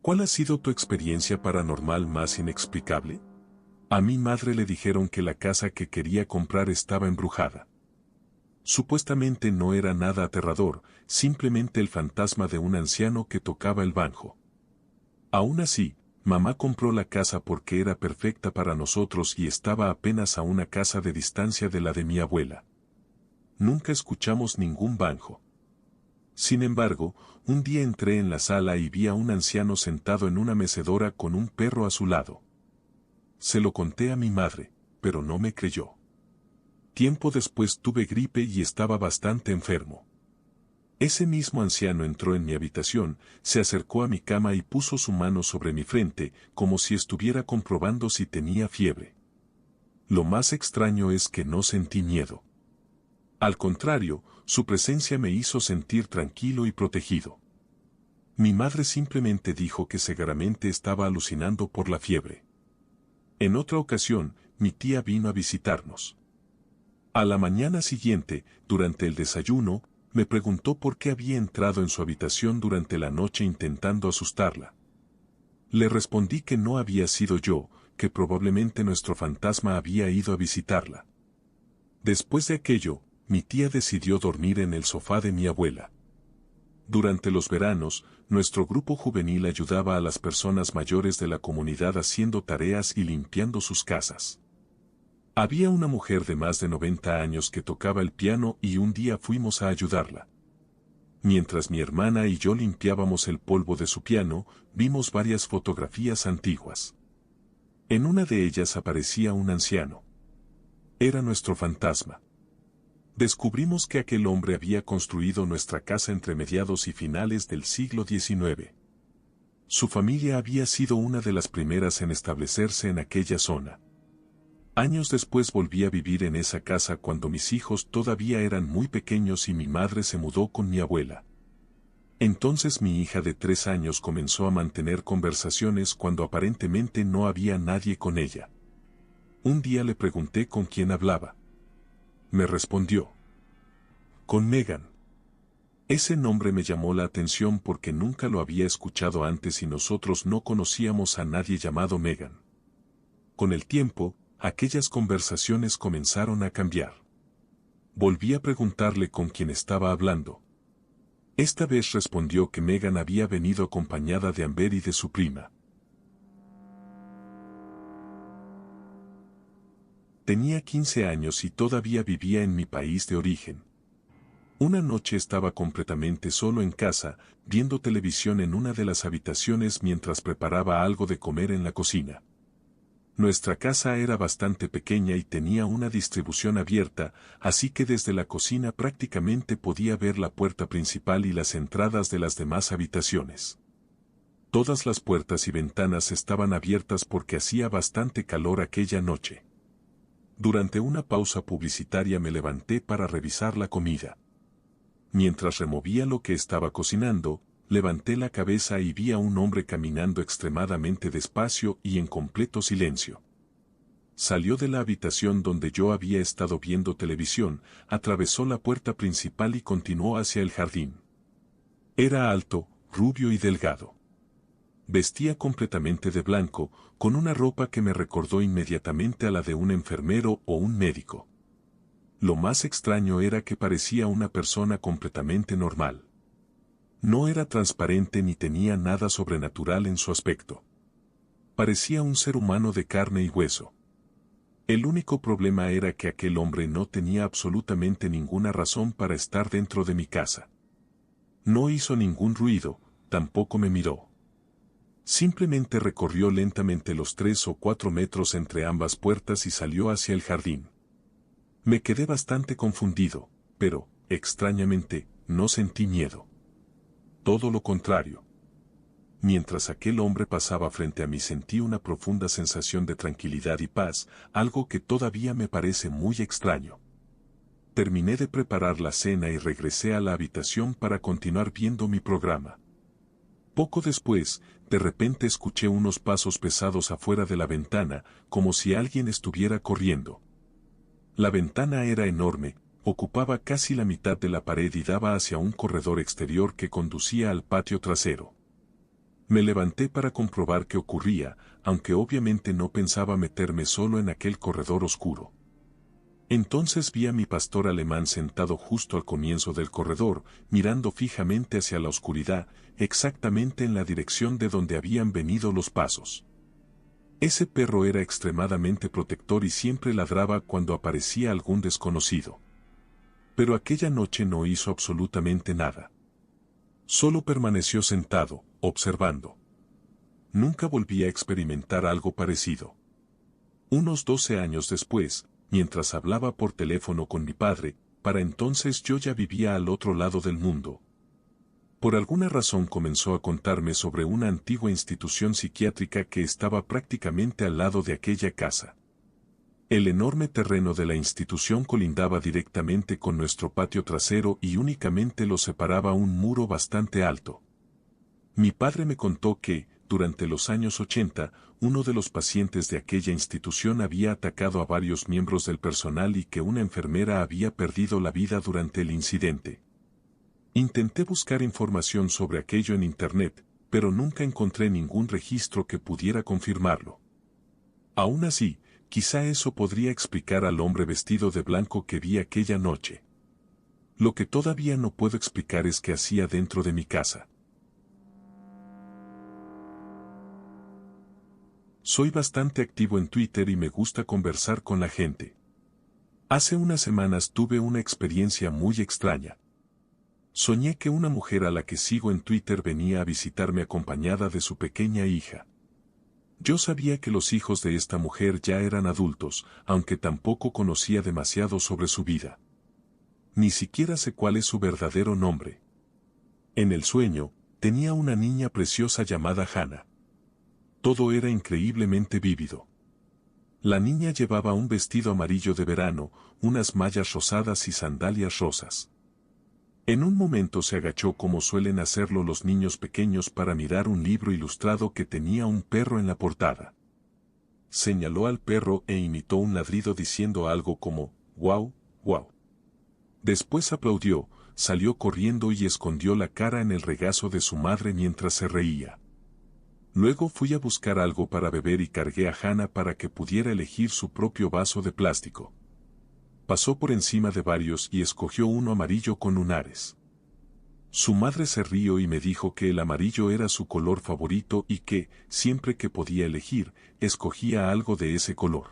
¿Cuál ha sido tu experiencia paranormal más inexplicable? A mi madre le dijeron que la casa que quería comprar estaba embrujada. Supuestamente no era nada aterrador, simplemente el fantasma de un anciano que tocaba el banjo. Aún así, mamá compró la casa porque era perfecta para nosotros y estaba apenas a una casa de distancia de la de mi abuela. Nunca escuchamos ningún banjo. Sin embargo, un día entré en la sala y vi a un anciano sentado en una mecedora con un perro a su lado. Se lo conté a mi madre, pero no me creyó. Tiempo después tuve gripe y estaba bastante enfermo. Ese mismo anciano entró en mi habitación, se acercó a mi cama y puso su mano sobre mi frente, como si estuviera comprobando si tenía fiebre. Lo más extraño es que no sentí miedo. Al contrario, su presencia me hizo sentir tranquilo y protegido. Mi madre simplemente dijo que seguramente estaba alucinando por la fiebre. En otra ocasión, mi tía vino a visitarnos. A la mañana siguiente, durante el desayuno, me preguntó por qué había entrado en su habitación durante la noche intentando asustarla. Le respondí que no había sido yo, que probablemente nuestro fantasma había ido a visitarla. Después de aquello, mi tía decidió dormir en el sofá de mi abuela. Durante los veranos, nuestro grupo juvenil ayudaba a las personas mayores de la comunidad haciendo tareas y limpiando sus casas. Había una mujer de más de 90 años que tocaba el piano y un día fuimos a ayudarla. Mientras mi hermana y yo limpiábamos el polvo de su piano, vimos varias fotografías antiguas. En una de ellas aparecía un anciano. Era nuestro fantasma. Descubrimos que aquel hombre había construido nuestra casa entre mediados y finales del siglo XIX. Su familia había sido una de las primeras en establecerse en aquella zona. Años después volví a vivir en esa casa cuando mis hijos todavía eran muy pequeños y mi madre se mudó con mi abuela. Entonces mi hija de 3 años comenzó a mantener conversaciones cuando aparentemente no había nadie con ella. Un día le pregunté con quién hablaba. Me respondió: con Megan. Ese nombre me llamó la atención porque nunca lo había escuchado antes y nosotros no conocíamos a nadie llamado Megan. Con el tiempo, aquellas conversaciones comenzaron a cambiar. Volví a preguntarle con quién estaba hablando. Esta vez respondió que Megan había venido acompañada de Amber y de su prima. Tenía 15 años y todavía vivía en mi país de origen. Una noche estaba completamente solo en casa, viendo televisión en una de las habitaciones mientras preparaba algo de comer en la cocina. Nuestra casa era bastante pequeña y tenía una distribución abierta, así que desde la cocina prácticamente podía ver la puerta principal y las entradas de las demás habitaciones. Todas las puertas y ventanas estaban abiertas porque hacía bastante calor aquella noche. Durante una pausa publicitaria me levanté para revisar la comida. Mientras removía lo que estaba cocinando, levanté la cabeza y vi a un hombre caminando extremadamente despacio y en completo silencio. Salió de la habitación donde yo había estado viendo televisión, atravesó la puerta principal y continuó hacia el jardín. Era alto, rubio y delgado. Vestía completamente de blanco, con una ropa que me recordó inmediatamente a la de un enfermero o un médico. Lo más extraño era que parecía una persona completamente normal. No era transparente ni tenía nada sobrenatural en su aspecto. Parecía un ser humano de carne y hueso. El único problema era que aquel hombre no tenía absolutamente ninguna razón para estar dentro de mi casa. No hizo ningún ruido, tampoco me miró. Simplemente recorrió lentamente los 3 o 4 metros entre ambas puertas y salió hacia el jardín. Me quedé bastante confundido, pero, extrañamente, no sentí miedo. Todo lo contrario. Mientras aquel hombre pasaba frente a mí sentí una profunda sensación de tranquilidad y paz, algo que todavía me parece muy extraño. Terminé de preparar la cena y regresé a la habitación para continuar viendo mi programa. Poco después, de repente escuché unos pasos pesados afuera de la ventana, como si alguien estuviera corriendo. La ventana era enorme, ocupaba casi la mitad de la pared y daba hacia un corredor exterior que conducía al patio trasero. Me levanté para comprobar qué ocurría, aunque obviamente no pensaba meterme solo en aquel corredor oscuro. Entonces vi a mi pastor alemán sentado justo al comienzo del corredor, mirando fijamente hacia la oscuridad, exactamente en la dirección de donde habían venido los pasos. Ese perro era extremadamente protector y siempre ladraba cuando aparecía algún desconocido. Pero aquella noche no hizo absolutamente nada. Solo permaneció sentado, observando. Nunca volví a experimentar algo parecido. Unos 12 años después, mientras hablaba por teléfono con mi padre, para entonces yo ya vivía al otro lado del mundo. Por alguna razón comenzó a contarme sobre una antigua institución psiquiátrica que estaba prácticamente al lado de aquella casa. El enorme terreno de la institución colindaba directamente con nuestro patio trasero y únicamente lo separaba un muro bastante alto. Mi padre me contó que, durante los años 80, uno de los pacientes de aquella institución había atacado a varios miembros del personal y que una enfermera había perdido la vida durante el incidente. Intenté buscar información sobre aquello en Internet, pero nunca encontré ningún registro que pudiera confirmarlo. Aún así, quizá eso podría explicar al hombre vestido de blanco que vi aquella noche. Lo que todavía no puedo explicar es qué hacía dentro de mi casa. Soy bastante activo en Twitter y me gusta conversar con la gente. Hace unas semanas tuve una experiencia muy extraña. Soñé que una mujer a la que sigo en Twitter venía a visitarme acompañada de su pequeña hija. Yo sabía que los hijos de esta mujer ya eran adultos, aunque tampoco conocía demasiado sobre su vida. Ni siquiera sé cuál es su verdadero nombre. En el sueño, tenía una niña preciosa llamada Hannah. Todo era increíblemente vívido. La niña llevaba un vestido amarillo de verano, unas mallas rosadas y sandalias rosas. En un momento se agachó como suelen hacerlo los niños pequeños para mirar un libro ilustrado que tenía un perro en la portada. Señaló al perro e imitó un ladrido diciendo algo como, «Guau, guau». Después aplaudió, salió corriendo y escondió la cara en el regazo de su madre mientras se reía. Luego fui a buscar algo para beber y cargué a Hannah para que pudiera elegir su propio vaso de plástico. Pasó por encima de varios y escogió uno amarillo con lunares. Su madre se rió y me dijo que el amarillo era su color favorito y que, siempre que podía elegir, escogía algo de ese color.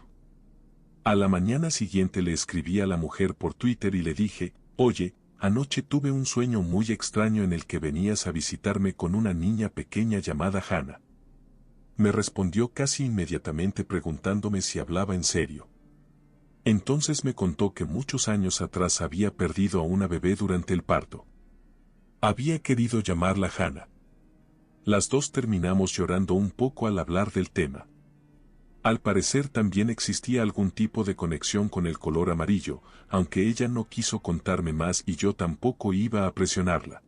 A la mañana siguiente le escribí a la mujer por Twitter y le dije, «Oye, anoche tuve un sueño muy extraño en el que venías a visitarme con una niña pequeña llamada Hannah». Me respondió casi inmediatamente preguntándome si hablaba en serio. Entonces me contó que muchos años atrás había perdido a una bebé durante el parto. Había querido llamarla Hannah. Las dos terminamos llorando un poco al hablar del tema. Al parecer también existía algún tipo de conexión con el color amarillo, aunque ella no quiso contarme más y yo tampoco iba a presionarla.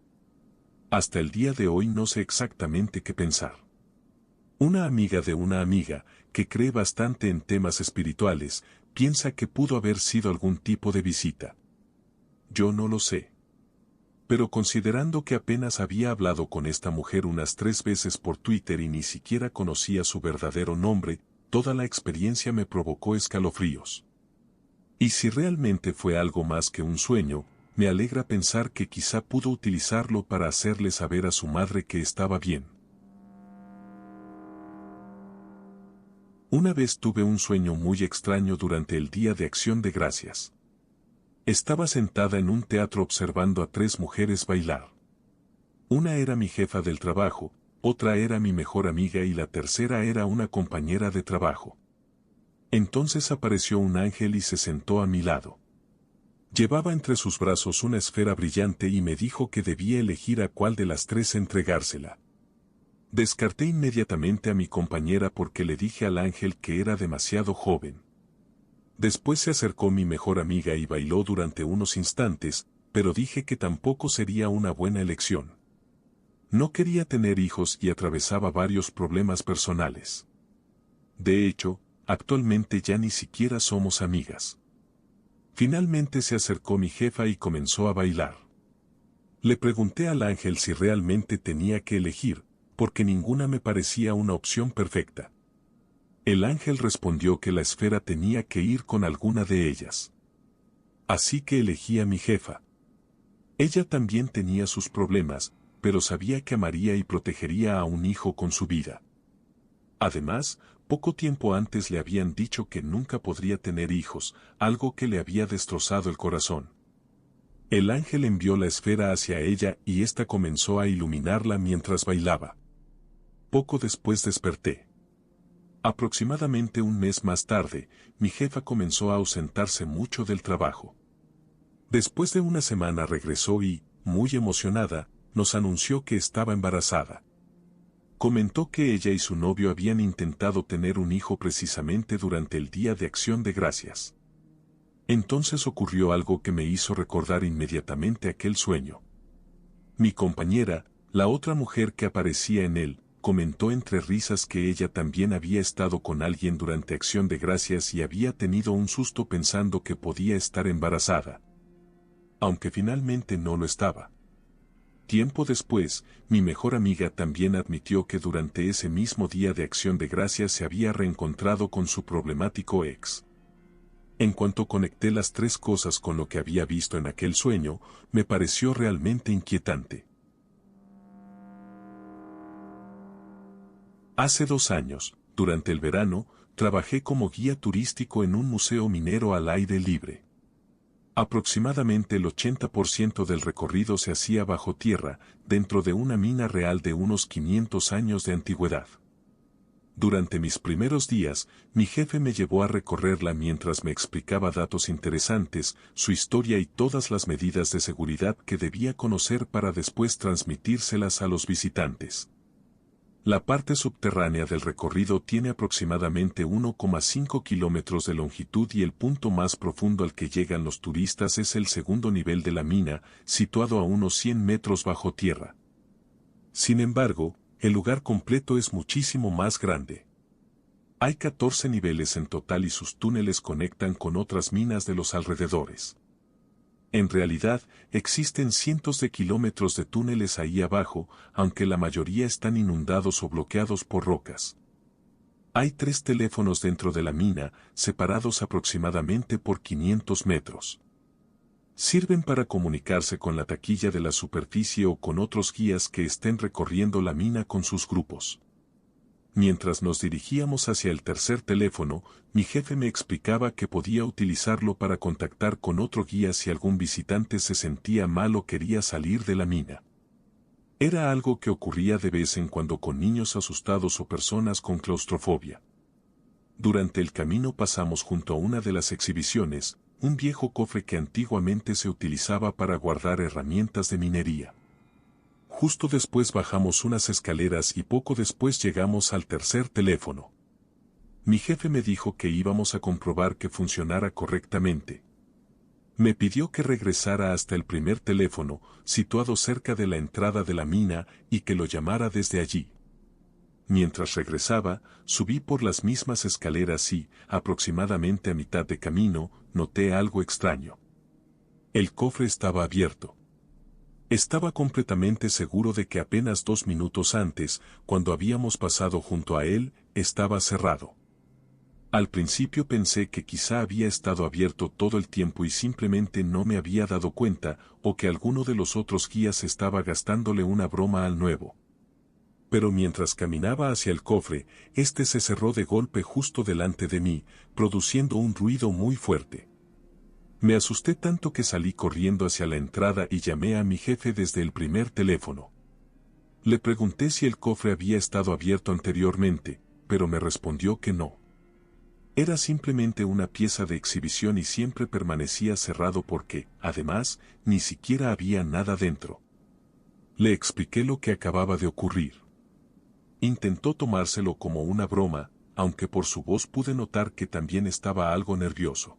Hasta el día de hoy no sé exactamente qué pensar. Una amiga de una amiga, que cree bastante en temas espirituales, piensa que pudo haber sido algún tipo de visita. Yo no lo sé. Pero considerando que apenas había hablado con esta mujer unas 3 veces por Twitter y ni siquiera conocía su verdadero nombre, toda la experiencia me provocó escalofríos. Y si realmente fue algo más que un sueño, me alegra pensar que quizá pudo utilizarlo para hacerle saber a su madre que estaba bien. Una vez tuve un sueño muy extraño durante el Día de Acción de Gracias. Estaba sentada en un teatro observando a 3 mujeres bailar. Una era mi jefa del trabajo, otra era mi mejor amiga y la tercera era una compañera de trabajo. Entonces apareció un ángel y se sentó a mi lado. Llevaba entre sus brazos una esfera brillante y me dijo que debía elegir a cuál de las 3 entregársela. Descarté inmediatamente a mi compañera porque le dije al ángel que era demasiado joven. Después se acercó mi mejor amiga y bailó durante unos instantes, pero dije que tampoco sería una buena elección. No quería tener hijos y atravesaba varios problemas personales. De hecho, actualmente ya ni siquiera somos amigas. Finalmente se acercó mi jefa y comenzó a bailar. Le pregunté al ángel si realmente tenía que elegir, porque ninguna me parecía una opción perfecta. El ángel respondió que la esfera tenía que ir con alguna de ellas. Así que elegí a mi jefa. Ella también tenía sus problemas, pero sabía que amaría y protegería a un hijo con su vida. Además, poco tiempo antes le habían dicho que nunca podría tener hijos, algo que le había destrozado el corazón. El ángel envió la esfera hacia ella y ésta comenzó a iluminarla mientras bailaba. Poco después desperté. Aproximadamente un mes más tarde, mi jefa comenzó a ausentarse mucho del trabajo. Después de una semana regresó y, muy emocionada, nos anunció que estaba embarazada. Comentó que ella y su novio habían intentado tener un hijo precisamente durante el Día de Acción de Gracias. Entonces ocurrió algo que me hizo recordar inmediatamente aquel sueño. Mi compañera, la otra mujer que aparecía en él, comentó entre risas que ella también había estado con alguien durante Acción de Gracias y había tenido un susto pensando que podía estar embarazada. Aunque finalmente no lo estaba. Tiempo después, mi mejor amiga también admitió que durante ese mismo Día de Acción de Gracias se había reencontrado con su problemático ex. En cuanto conecté las tres cosas con lo que había visto en aquel sueño, me pareció realmente inquietante. Hace 2 años, durante el verano, trabajé como guía turístico en un museo minero al aire libre. Aproximadamente el 80% del recorrido se hacía bajo tierra, dentro de una mina real de unos 500 años de antigüedad. Durante mis primeros días, mi jefe me llevó a recorrerla mientras me explicaba datos interesantes, su historia y todas las medidas de seguridad que debía conocer para después transmitírselas a los visitantes. La parte subterránea del recorrido tiene aproximadamente 1,5 kilómetros de longitud y el punto más profundo al que llegan los turistas es el segundo nivel de la mina, situado a unos 100 metros bajo tierra. Sin embargo, el lugar completo es muchísimo más grande. Hay 14 niveles en total y sus túneles conectan con otras minas de los alrededores. En realidad, existen cientos de kilómetros de túneles ahí abajo, aunque la mayoría están inundados o bloqueados por rocas. Hay 3 teléfonos dentro de la mina, separados aproximadamente por 500 metros. Sirven para comunicarse con la taquilla de la superficie o con otros guías que estén recorriendo la mina con sus grupos. Mientras nos dirigíamos hacia el tercer teléfono, mi jefe me explicaba que podía utilizarlo para contactar con otro guía si algún visitante se sentía mal o quería salir de la mina. Era algo que ocurría de vez en cuando con niños asustados o personas con claustrofobia. Durante el camino pasamos junto a una de las exhibiciones, un viejo cofre que antiguamente se utilizaba para guardar herramientas de minería. Justo después bajamos unas escaleras y poco después llegamos al tercer teléfono. Mi jefe me dijo que íbamos a comprobar que funcionara correctamente. Me pidió que regresara hasta el primer teléfono, situado cerca de la entrada de la mina, y que lo llamara desde allí. Mientras regresaba, subí por las mismas escaleras y, aproximadamente a mitad de camino, noté algo extraño. El cofre estaba abierto. Estaba completamente seguro de que apenas 2 minutos antes, cuando habíamos pasado junto a él, estaba cerrado. Al principio pensé que quizá había estado abierto todo el tiempo y simplemente no me había dado cuenta, o que alguno de los otros guías estaba gastándole una broma al nuevo. Pero mientras caminaba hacia el cofre, este se cerró de golpe justo delante de mí, produciendo un ruido muy fuerte. Me asusté tanto que salí corriendo hacia la entrada y llamé a mi jefe desde el primer teléfono. Le pregunté si el cofre había estado abierto anteriormente, pero me respondió que no. Era simplemente una pieza de exhibición y siempre permanecía cerrado porque, además, ni siquiera había nada dentro. Le expliqué lo que acababa de ocurrir. Intentó tomárselo como una broma, aunque por su voz pude notar que también estaba algo nervioso.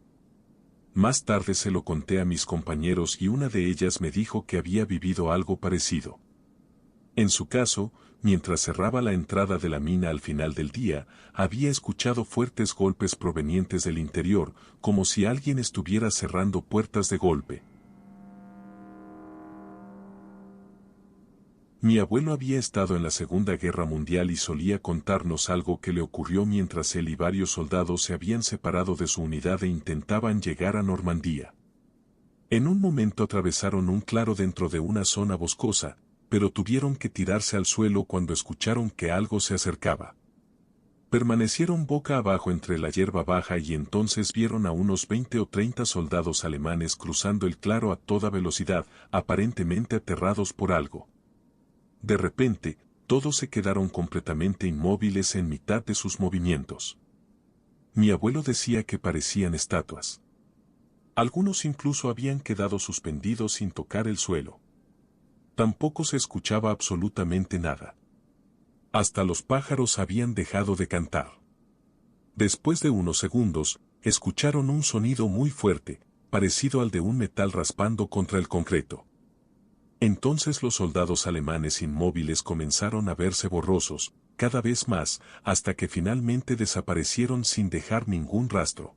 Más tarde se lo conté a mis compañeros y una de ellas me dijo que había vivido algo parecido. En su caso, mientras cerraba la entrada de la mina al final del día, había escuchado fuertes golpes provenientes del interior, como si alguien estuviera cerrando puertas de golpe. Mi abuelo había estado en la Segunda Guerra Mundial y solía contarnos algo que le ocurrió mientras él y varios soldados se habían separado de su unidad e intentaban llegar a Normandía. En un momento atravesaron un claro dentro de una zona boscosa, pero tuvieron que tirarse al suelo cuando escucharon que algo se acercaba. Permanecieron boca abajo entre la hierba baja y entonces vieron a unos 20 o 30 soldados alemanes cruzando el claro a toda velocidad, aparentemente aterrados por algo. De repente, todos se quedaron completamente inmóviles en mitad de sus movimientos. Mi abuelo decía que parecían estatuas. Algunos incluso habían quedado suspendidos sin tocar el suelo. Tampoco se escuchaba absolutamente nada. Hasta los pájaros habían dejado de cantar. Después de unos segundos, escucharon un sonido muy fuerte, parecido al de un metal raspando contra el concreto. Entonces los soldados alemanes inmóviles comenzaron a verse borrosos, cada vez más, hasta que finalmente desaparecieron sin dejar ningún rastro.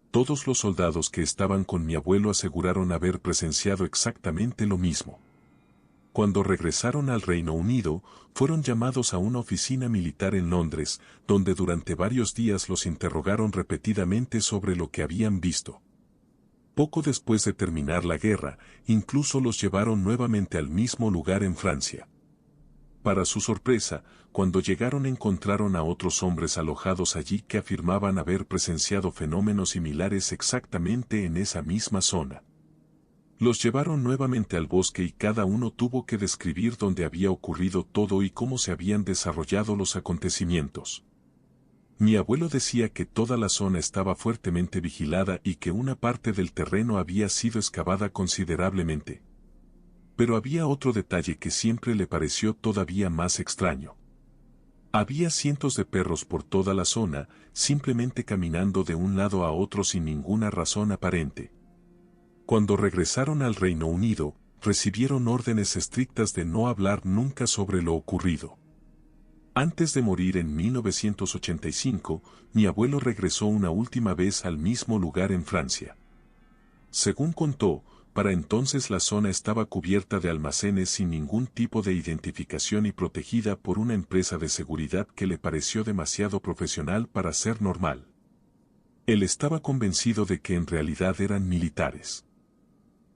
Todos los soldados que estaban con mi abuelo aseguraron haber presenciado exactamente lo mismo. Cuando regresaron al Reino Unido, fueron llamados a una oficina militar en Londres, donde durante varios días los interrogaron repetidamente sobre lo que habían visto. Poco después de terminar la guerra, incluso los llevaron nuevamente al mismo lugar en Francia. Para su sorpresa, cuando llegaron encontraron a otros hombres alojados allí que afirmaban haber presenciado fenómenos similares exactamente en esa misma zona. Los llevaron nuevamente al bosque y cada uno tuvo que describir dónde había ocurrido todo y cómo se habían desarrollado los acontecimientos. Mi abuelo decía que toda la zona estaba fuertemente vigilada y que una parte del terreno había sido excavada considerablemente. Pero había otro detalle que siempre le pareció todavía más extraño. Había cientos de perros por toda la zona, simplemente caminando de un lado a otro sin ninguna razón aparente. Cuando regresaron al Reino Unido, recibieron órdenes estrictas de no hablar nunca sobre lo ocurrido. Antes de morir en 1985, mi abuelo regresó una última vez al mismo lugar en Francia. Según contó, para entonces la zona estaba cubierta de almacenes sin ningún tipo de identificación y protegida por una empresa de seguridad que le pareció demasiado profesional para ser normal. Él estaba convencido de que en realidad eran militares.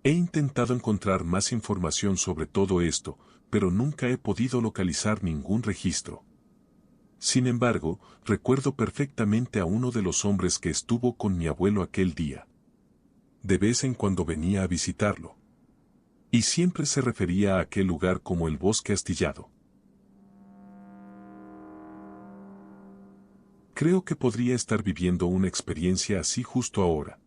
He intentado encontrar más información sobre todo esto, pero nunca he podido localizar ningún registro. Sin embargo, recuerdo perfectamente a uno de los hombres que estuvo con mi abuelo aquel día. De vez en cuando venía a visitarlo. Y siempre se refería a aquel lugar como el bosque astillado. Creo que podría estar viviendo una experiencia así justo ahora.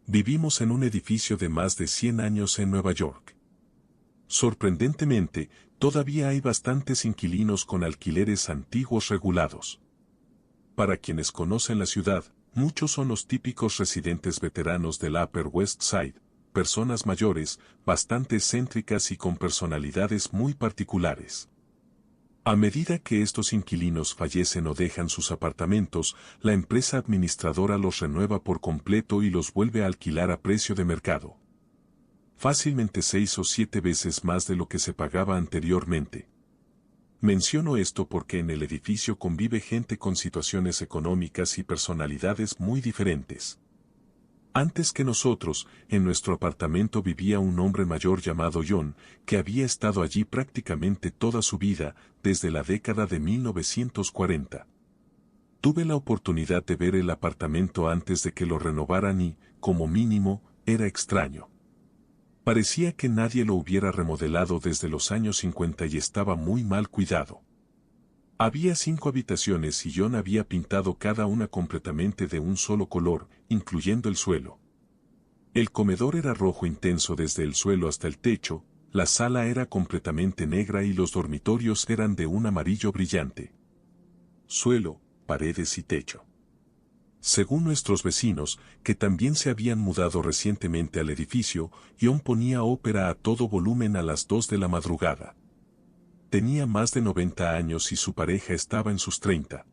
Vivimos en un edificio de más de 100 años en Nueva York. Sorprendentemente, todavía hay bastantes inquilinos con alquileres antiguos regulados. Para quienes conocen la ciudad, muchos son los típicos residentes veteranos del Upper West Side, personas mayores, bastante excéntricas y con personalidades muy particulares. A medida que estos inquilinos fallecen o dejan sus apartamentos, la empresa administradora los renueva por completo y los vuelve a alquilar a precio de mercado. Fácilmente 6 o 7 veces más de lo que se pagaba anteriormente. Menciono esto porque en el edificio convive gente con situaciones económicas y personalidades muy diferentes. Antes que nosotros, en nuestro apartamento vivía un hombre mayor llamado John, que había estado allí prácticamente toda su vida, desde la década de 1940. Tuve la oportunidad de ver el apartamento antes de que lo renovaran y, como mínimo, era extraño. Parecía que nadie lo hubiera remodelado desde los años 50 y estaba muy mal cuidado. Había 5 habitaciones y John había pintado cada una completamente de un solo color, incluyendo el suelo. El comedor era rojo intenso desde el suelo hasta el techo, la sala era completamente negra y los dormitorios eran de un amarillo brillante. Suelo, paredes y techo. Según nuestros vecinos, que también se habían mudado recientemente al edificio, John ponía ópera a todo volumen a las 2 de la madrugada. Tenía más de 90 años y su pareja estaba en sus 30.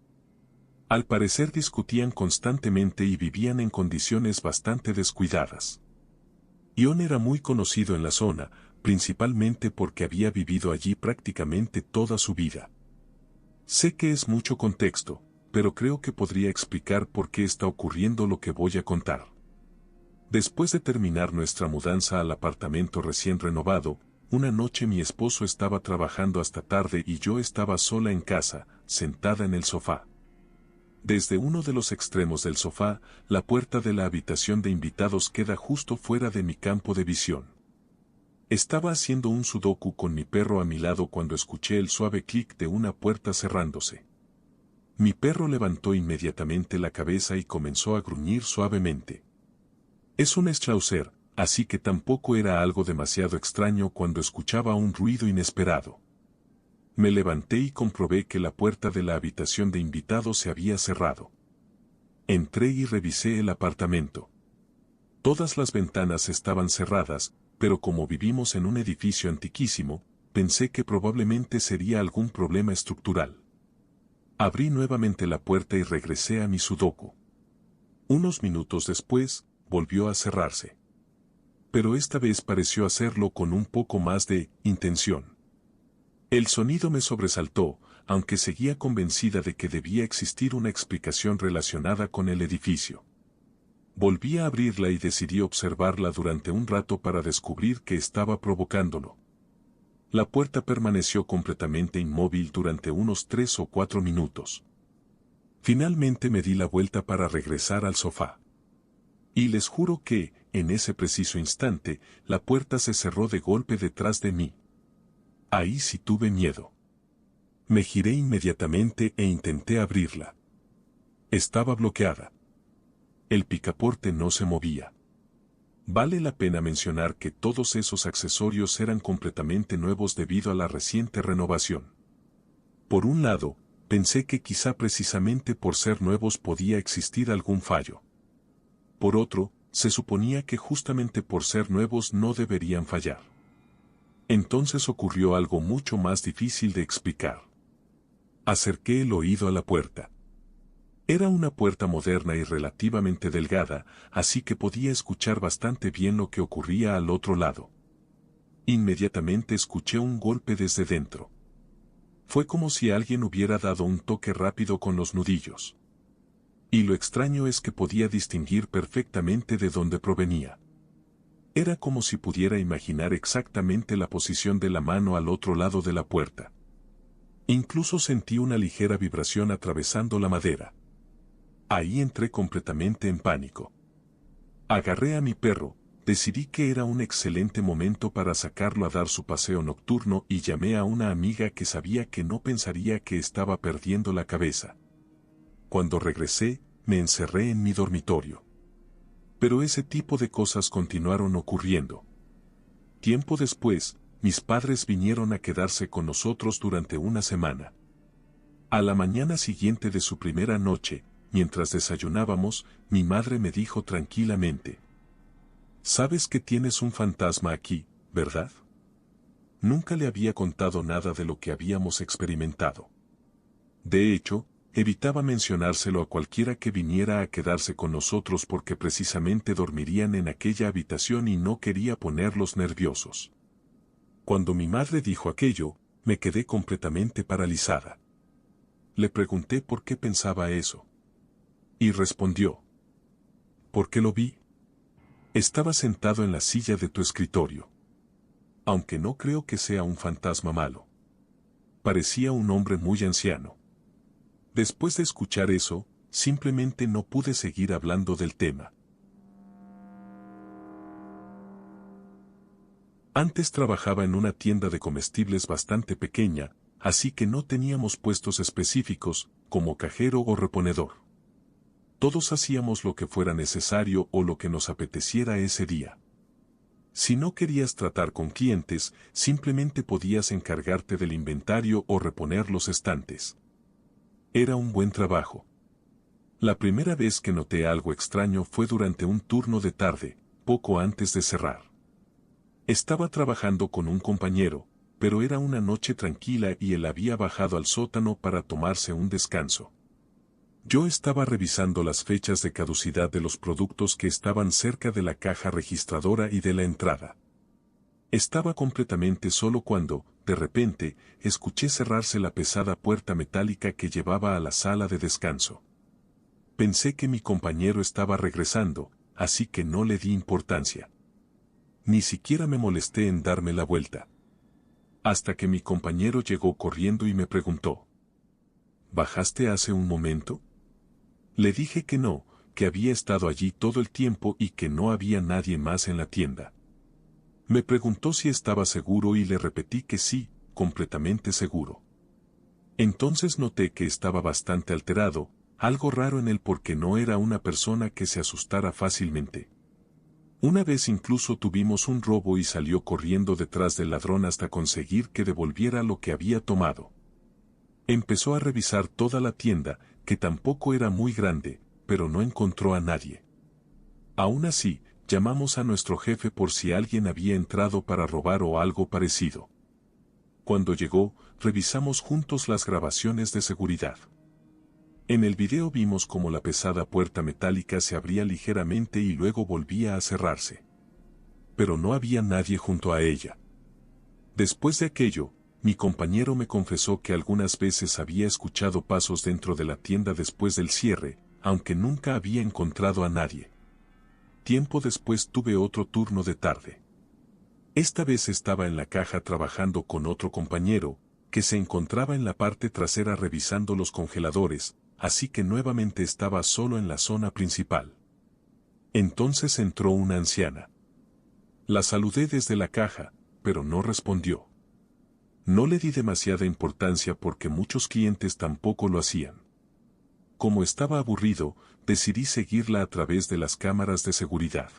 Al parecer discutían constantemente y vivían en condiciones bastante descuidadas. John era muy conocido en la zona, principalmente porque había vivido allí prácticamente toda su vida. Sé que es mucho contexto, pero creo que podría explicar por qué está ocurriendo lo que voy a contar. Después de terminar nuestra mudanza al apartamento recién renovado, una noche mi esposo estaba trabajando hasta tarde y yo estaba sola en casa, sentada en el sofá. Desde uno de los extremos del sofá, la puerta de la habitación de invitados queda justo fuera de mi campo de visión. Estaba haciendo un sudoku con mi perro a mi lado cuando escuché el suave clic de una puerta cerrándose. Mi perro levantó inmediatamente la cabeza y comenzó a gruñir suavemente. Es un schnauzer, así que tampoco era algo demasiado extraño cuando escuchaba un ruido inesperado. Me levanté y comprobé que la puerta de la habitación de invitados se había cerrado. Entré y revisé el apartamento. Todas las ventanas estaban cerradas, pero como vivimos en un edificio antiquísimo, pensé que probablemente sería algún problema estructural. Abrí nuevamente la puerta y regresé a mi sudoku. Unos minutos después, volvió a cerrarse. Pero esta vez pareció hacerlo con un poco más de intención. El sonido me sobresaltó, aunque seguía convencida de que debía existir una explicación relacionada con el edificio. Volví a abrirla y decidí observarla durante un rato para descubrir qué estaba provocándolo. La puerta permaneció completamente inmóvil durante unos 3 o 4 minutos. Finalmente me di la vuelta para regresar al sofá. Y les juro que, en ese preciso instante, la puerta se cerró de golpe detrás de mí. Ahí sí tuve miedo. Me giré inmediatamente e intenté abrirla. Estaba bloqueada. El picaporte no se movía. Vale la pena mencionar que todos esos accesorios eran completamente nuevos debido a la reciente renovación. Por un lado, pensé que quizá precisamente por ser nuevos podía existir algún fallo. Por otro, se suponía que justamente por ser nuevos no deberían fallar. Entonces ocurrió algo mucho más difícil de explicar. Acerqué el oído a la puerta. Era una puerta moderna y relativamente delgada, así que podía escuchar bastante bien lo que ocurría al otro lado. Inmediatamente escuché un golpe desde dentro. Fue como si alguien hubiera dado un toque rápido con los nudillos. Y lo extraño es que podía distinguir perfectamente de dónde provenía. Era como si pudiera imaginar exactamente la posición de la mano al otro lado de la puerta. Incluso sentí una ligera vibración atravesando la madera. Ahí entré completamente en pánico. Agarré a mi perro, decidí que era un excelente momento para sacarlo a dar su paseo nocturno y llamé a una amiga que sabía que no pensaría que estaba perdiendo la cabeza. Cuando regresé, me encerré en mi dormitorio. Pero ese tipo de cosas continuaron ocurriendo. Tiempo después, mis padres vinieron a quedarse con nosotros durante una semana. A la mañana siguiente de su primera noche, mientras desayunábamos, mi madre me dijo tranquilamente: «Sabes que tienes un fantasma aquí, ¿verdad?». Nunca le había contado nada de lo que habíamos experimentado. De hecho, evitaba mencionárselo a cualquiera que viniera a quedarse con nosotros porque precisamente dormirían en aquella habitación y no quería ponerlos nerviosos. Cuando mi madre dijo aquello, me quedé completamente paralizada. Le pregunté por qué pensaba eso. Y respondió: «Porque lo vi. Estaba sentado en la silla de tu escritorio. Aunque no creo que sea un fantasma malo. Parecía un hombre muy anciano». Después de escuchar eso, simplemente no pude seguir hablando del tema. Antes trabajaba en una tienda de comestibles bastante pequeña, así que no teníamos puestos específicos, como cajero o reponedor. Todos hacíamos lo que fuera necesario o lo que nos apeteciera ese día. Si no querías tratar con clientes, simplemente podías encargarte del inventario o reponer los estantes. Era un buen trabajo. La primera vez que noté algo extraño fue durante un turno de tarde, poco antes de cerrar. Estaba trabajando con un compañero, pero era una noche tranquila y él había bajado al sótano para tomarse un descanso. Yo estaba revisando las fechas de caducidad de los productos que estaban cerca de la caja registradora y de la entrada. Estaba completamente solo cuando, de repente, escuché cerrarse la pesada puerta metálica que llevaba a la sala de descanso. Pensé que mi compañero estaba regresando, así que no le di importancia. Ni siquiera me molesté en darme la vuelta. Hasta que mi compañero llegó corriendo y me preguntó: ¿bajaste hace un momento? Le dije que no, que había estado allí todo el tiempo y que no había nadie más en la tienda. Me preguntó si estaba seguro y le repetí que sí, completamente seguro. Entonces noté que estaba bastante alterado, algo raro en él porque no era una persona que se asustara fácilmente. Una vez incluso tuvimos un robo y salió corriendo detrás del ladrón hasta conseguir que devolviera lo que había tomado. Empezó a revisar toda la tienda, que tampoco era muy grande, pero no encontró a nadie. Aún así, llamamos a nuestro jefe por si alguien había entrado para robar o algo parecido. Cuando llegó, revisamos juntos las grabaciones de seguridad. En el video vimos cómo la pesada puerta metálica se abría ligeramente y luego volvía a cerrarse. Pero no había nadie junto a ella. Después de aquello, mi compañero me confesó que algunas veces había escuchado pasos dentro de la tienda después del cierre, aunque nunca había encontrado a nadie. Tiempo después tuve otro turno de tarde. Esta vez estaba en la caja trabajando con otro compañero, que se encontraba en la parte trasera revisando los congeladores, así que nuevamente estaba solo en la zona principal. Entonces entró una anciana. La saludé desde la caja, pero no respondió. No le di demasiada importancia porque muchos clientes tampoco lo hacían. Como estaba aburrido, decidí seguirla a través de las cámaras de seguridad.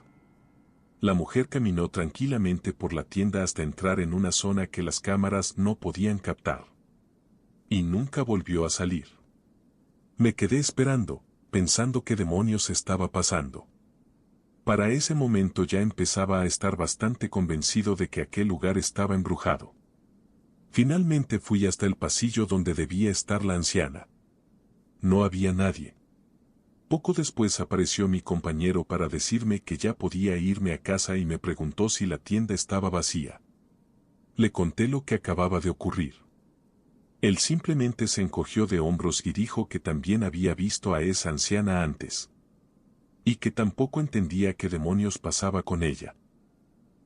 La mujer caminó tranquilamente por la tienda hasta entrar en una zona que las cámaras no podían captar. Y nunca volvió a salir. Me quedé esperando, pensando qué demonios estaba pasando. Para ese momento ya empezaba a estar bastante convencido de que aquel lugar estaba embrujado. Finalmente fui hasta el pasillo donde debía estar la anciana. No había nadie. Poco después apareció mi compañero para decirme que ya podía irme a casa y me preguntó si la tienda estaba vacía. Le conté lo que acababa de ocurrir. Él simplemente se encogió de hombros y dijo que también había visto a esa anciana antes. Y que tampoco entendía qué demonios pasaba con ella.